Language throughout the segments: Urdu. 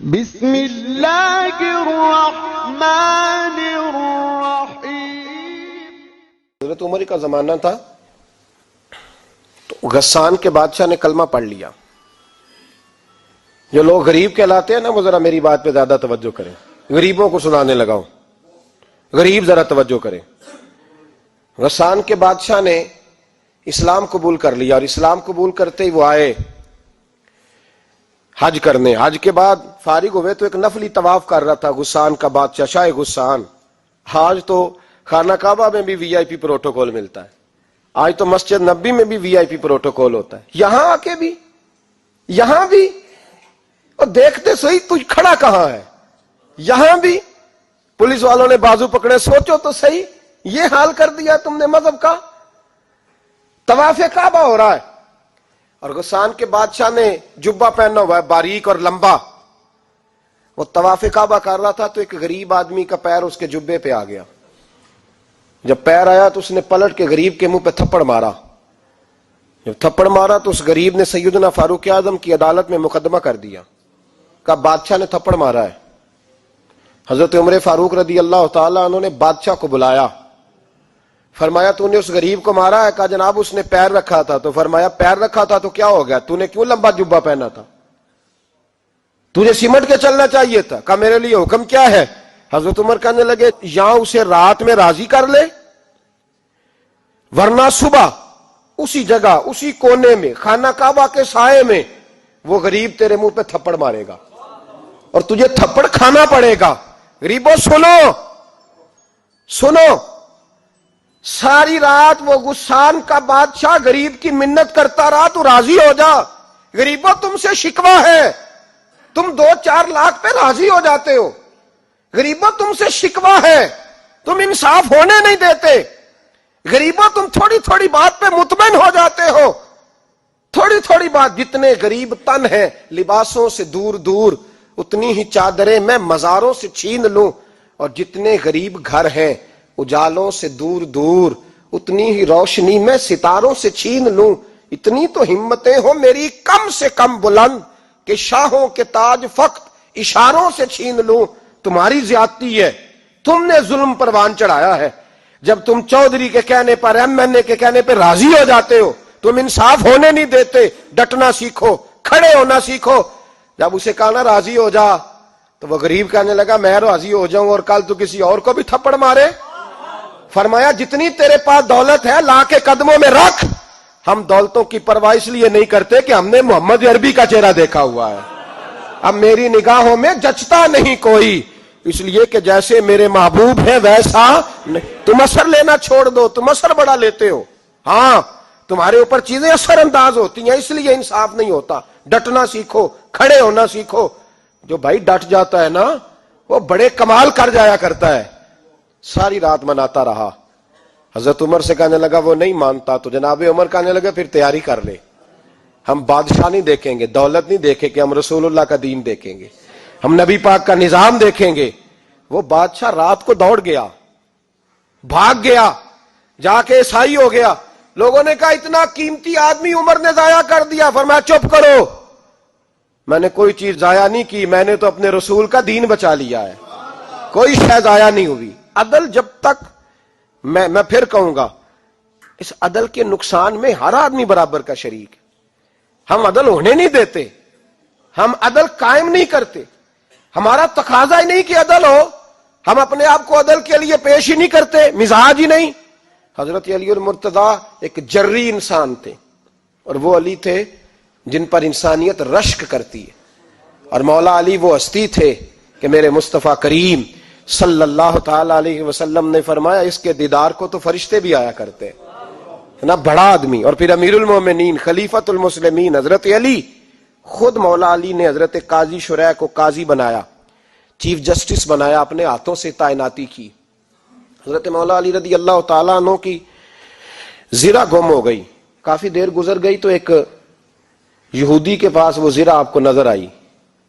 بسم اللہ الرحمن الرحیم۔ حضرت عمر کا زمانہ تھا تو غسان کے بادشاہ نے کلمہ پڑھ لیا۔ جو لوگ غریب کہلاتے ہیں نا، وہ ذرا میری بات پہ زیادہ توجہ کریں، غریبوں کو سنانے لگاؤں، غریب ذرا توجہ کریں۔ غسان کے بادشاہ نے اسلام قبول کر لیا، اور اسلام قبول کرتے ہی وہ آئے حج کرنے۔ حج کے بعد فارغ ہوئے تو ایک نفلی طواف کر رہا تھا غسان کا بادشاہ، شاہ غسان۔ آج تو خانہ کعبہ میں بھی وی آئی پی پروٹوکول ملتا ہے، آج تو مسجد نبی میں بھی وی آئی پی پروٹوکول ہوتا ہے، یہاں آ کے بھی، یہاں بھی، اور دیکھتے صحیح تجھ کھڑا کہاں ہے، یہاں بھی پولیس والوں نے بازو پکڑے۔ سوچو تو صحیح، یہ حال کر دیا تم نے مذہب کا۔ طواف کعبہ ہو رہا ہے اور غسان کے بادشاہ نے جبہ پہنا ہوا ہے باریک اور لمبا، وہ طواف کعبہ کر رہا تھا تو ایک غریب آدمی کا پیر اس کے جبے پہ آ گیا۔ جب پیر آیا تو اس نے پلٹ کے غریب کے منہ پہ تھپڑ مارا۔ جب تھپڑ مارا تو اس غریب نے سیدنا فاروق اعظم کی عدالت میں مقدمہ کر دیا، کہا بادشاہ نے تھپڑ مارا ہے۔ حضرت عمر فاروق رضی اللہ تعالیٰ عنہ نے بادشاہ کو بلایا، فرمایا تو نے اس غریب کو مارا ہے؟ کہا جناب اس نے پیر رکھا تھا۔ تو فرمایا پیر رکھا تھا تو کیا ہو گیا، تو نے کیوں لمبا جبہ پہنا تھا، تجھے سمٹ کے چلنا چاہیے تھا۔ کہا میرے لیے حکم کیا ہے؟ حضرت عمر کہنے لگے یہاں اسے رات میں راضی کر لے، ورنہ صبح اسی جگہ اسی کونے میں خانہ کعبہ کے سائے میں وہ غریب تیرے منہ پہ تھپڑ مارے گا اور تجھے تھپڑ کھانا پڑے گا۔ غریبوں سنو سنو، ساری رات وہ غسان کا بادشاہ غریب کی منت کرتا رہا تو راضی ہو جا۔ غریبوں تم سے شکوہ ہے، تم 2-4 لاکھ پہ راضی ہو جاتے ہو۔ غریبوں تم سے شکوہ ہے، تم انصاف ہونے نہیں دیتے۔ غریبوں تم تھوڑی تھوڑی بات پہ مطمئن ہو جاتے ہو، تھوڑی تھوڑی بات۔ جتنے غریب تن ہیں لباسوں سے دور دور، اتنی ہی چادریں میں مزاروں سے چھین لوں، اور جتنے غریب گھر ہیں اجالوں سے دور دور، اتنی ہی روشنی میں ستاروں سے چھین لوں۔ اتنی تو ہمتیں ہو میری کم سے کم بلند کہ شاہوں کے تاج فقط اشاروں سے چھین لوں۔ تمہاری زیادتی ہے، تم نے ظلم پروان چڑھایا ہے۔ جب تم چودھری کے کہنے پر، ایم این اے کے کہنے پہ راضی ہو جاتے ہو، تم انصاف ہونے نہیں دیتے۔ ڈٹنا سیکھو، کھڑے ہونا سیکھو۔ جب اسے کہا نا راضی ہو جا تو وہ غریب کہنے لگا میں راضی ہو جاؤں اور کل تو کسی اور کو بھی تھپڑ مارے؟ فرمایا جتنی تیرے پاس دولت ہے لا کے قدموں میں رکھ۔ ہم دولتوں کی پرواہ اس لیے نہیں کرتے کہ ہم نے محمد عربی کا چہرہ دیکھا ہوا ہے، اب میری نگاہوں میں جچتا نہیں کوئی، اس لیے کہ جیسے میرے محبوب ہیں ویسا نہیں۔ تم اثر لینا چھوڑ دو، تم اثر بڑا لیتے ہو۔ ہاں تمہارے اوپر چیزیں اثر انداز ہوتی ہیں، اس لیے انصاف نہیں ہوتا۔ ڈٹنا سیکھو، کھڑے ہونا سیکھو۔ جو بھائی ڈٹ جاتا ہے نا وہ بڑے کمال کر جایا کرتا ہے۔ ساری رات مناتا رہا۔ حضرت عمر سے کہنے لگا وہ نہیں مانتا، تو جناب عمر کہنے لگے پھر تیاری کر لے، ہم بادشاہ نہیں دیکھیں گے، دولت نہیں دیکھیں گے، ہم رسول اللہ کا دین دیکھیں گے، ہم نبی پاک کا نظام دیکھیں گے۔ وہ بادشاہ رات کو دوڑ گیا، بھاگ گیا، جا کے عیسائی ہو گیا۔ لوگوں نے کہا اتنا قیمتی آدمی عمر نے ضائع کر دیا۔ فرمایا چپ کرو، میں نے کوئی چیز ضائع نہیں کی، میں نے تو اپنے رسول کا دین بچا لیا ہے، کوئی شے ضائع نہیں ہوئی۔ عدل جب تک میں پھر کہوں گا، اس عدل کے نقصان میں ہر آدمی برابر کا شریک ہے۔ ہم عدل ہونے نہیں دیتے، ہم عدل قائم نہیں کرتے، ہمارا تقاضا ہی نہیں کہ عدل ہو، ہم اپنے آپ کو عدل کے لیے پیش ہی نہیں کرتے، مزاج ہی نہیں۔ حضرت علی المرتضیٰ ایک جری انسان تھے، اور وہ علی تھے جن پر انسانیت رشک کرتی ہے، اور مولا علی وہ ہستی تھے کہ میرے مصطفیٰ کریم صلی اللہ تعالی علیہ وسلم نے فرمایا اس کے دیدار کو تو فرشتے بھی آیا کرتے ہیں، نا بڑا آدمی۔ اور پھر امیر المومنین خلیفۃ المسلمین حضرت علی، خود مولا علی نے حضرت قاضی شریح کو قاضی بنایا، چیف جسٹس بنایا، اپنے ہاتھوں سے تعیناتی کی۔ حضرت مولا علی رضی اللہ تعالیٰ عنہ کی زرہ گم ہو گئی، کافی دیر گزر گئی تو ایک یہودی کے پاس وہ زرہ آپ کو نظر آئی۔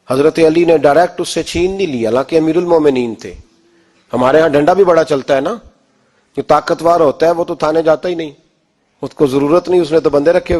حضرت علی نے ڈائریکٹ اس سے چھین نہیں لیا، حالانکہ امیر المومنین تھے۔ ہمارے ہاں ڈنڈا بھی بڑا چلتا ہے نا، جو طاقتور ہوتا ہے وہ تو تھانے جاتا ہی نہیں، اس کو ضرورت نہیں، اس نے تو بندے رکھے ہوئے۔